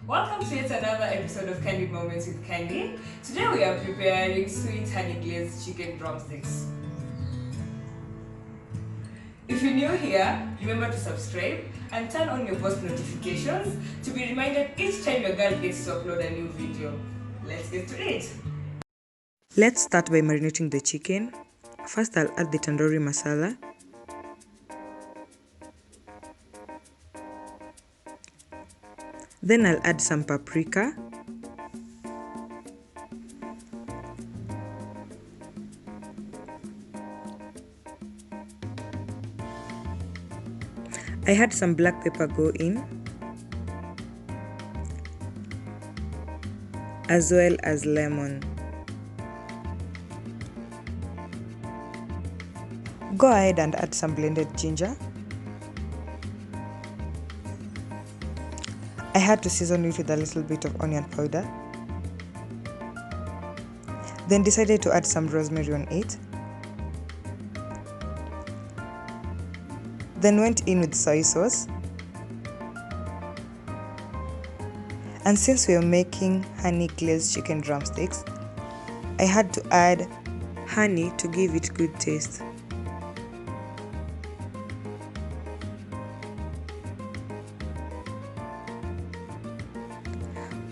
Welcome to yet another episode of Candy Moments with Candy. Today we are preparing sweet honey glazed chicken drumsticks. If you're new here, remember to subscribe and turn on your post notifications to be reminded each time your girl gets to upload a new video. Let's get to it. Let's start by marinating the chicken. First, I'll add the Tandoori Masala. Then I'll add some paprika. I had some black pepper go in, as well as lemon. Go ahead and add some blended ginger. I had to season it with a little bit of onion powder. Then decided to add some rosemary on it. Then went in with soy sauce. And since we are making honey glazed chicken drumsticks, I had to add honey to give it good taste.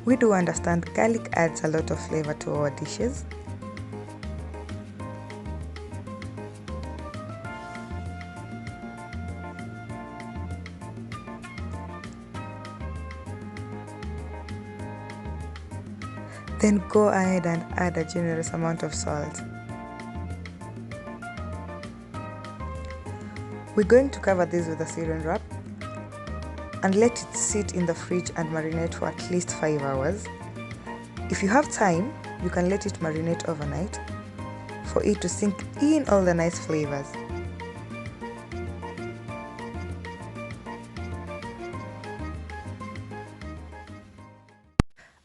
We do understand garlic adds a lot of flavor to our dishes. Then go ahead and add a generous amount of salt. We're going to cover this with a saran wrap and let it sit in the fridge and marinate for at least 5 hours. If you have time, you can let it marinate overnight for it to sink in all the nice flavors.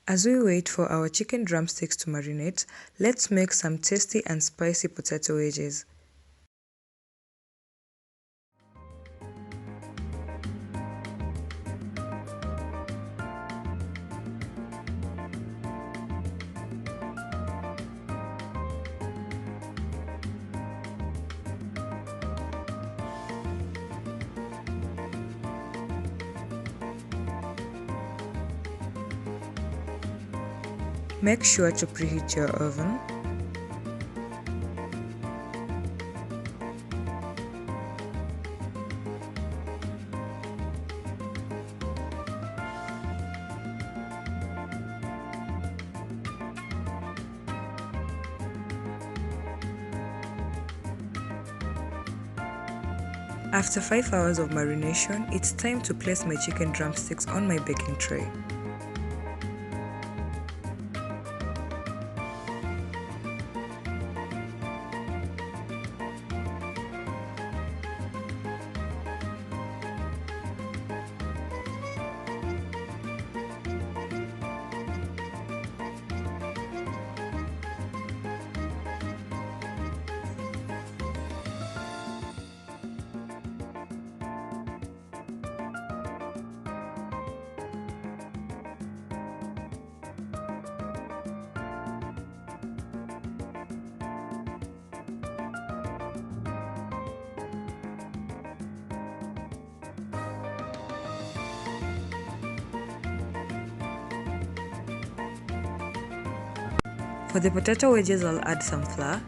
As we wait for our chicken drumsticks to marinate, let's make some tasty and spicy potato wedges. Make sure to preheat your oven. After 5 hours of marination, it's time to place my chicken drumsticks on my baking tray. For the potato wedges, I'll add some flour.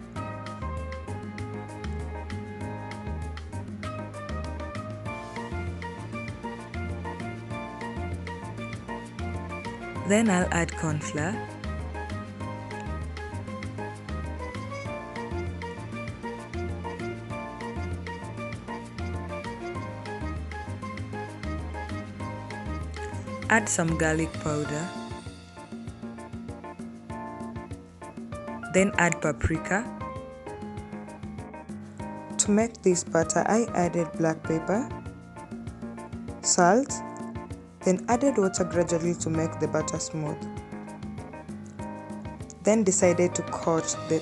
Then I'll add corn flour. Add some garlic powder. Then add paprika. To make this batter, I added black pepper, salt, then added water gradually to make the batter smooth. Then decided to coat the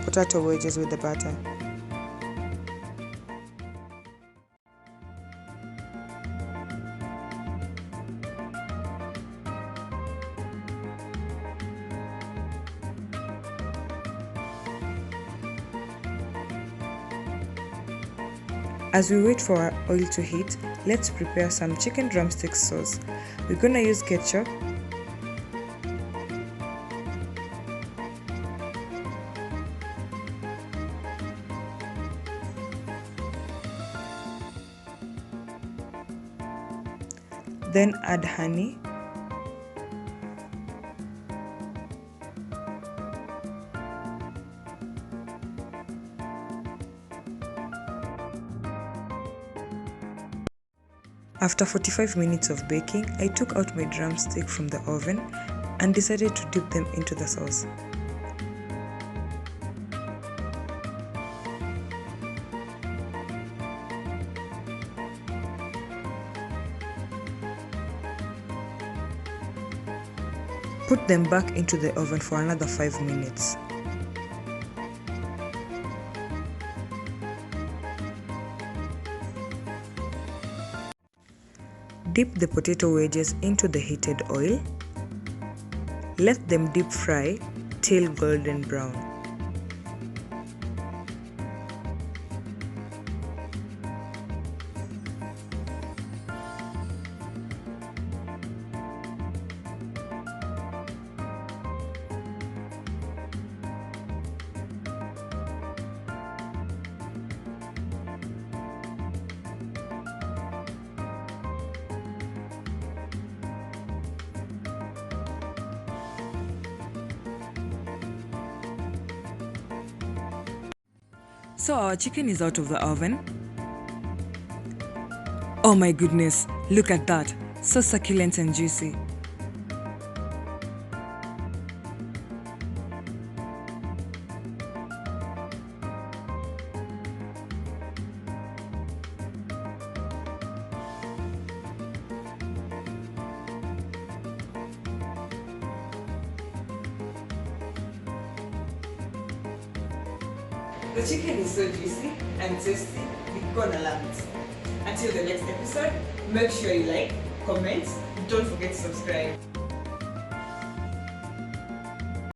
potato wedges with the batter. As we wait for our oil to heat, let's prepare some chicken drumstick sauce. We're gonna use ketchup, then add honey, After 45 minutes of baking, I took out my drumstick from the oven and decided to dip them into the sauce. Put them back into the oven for another 5 minutes. Dip the potato wedges into the heated oil. Let them deep fry till golden brown. So our chicken is out of the oven. Oh my goodness, look at that, so succulent and juicy. The chicken is so juicy and tasty, you're gonna love it. Until the next episode, make sure you like, comment, don't forget to subscribe.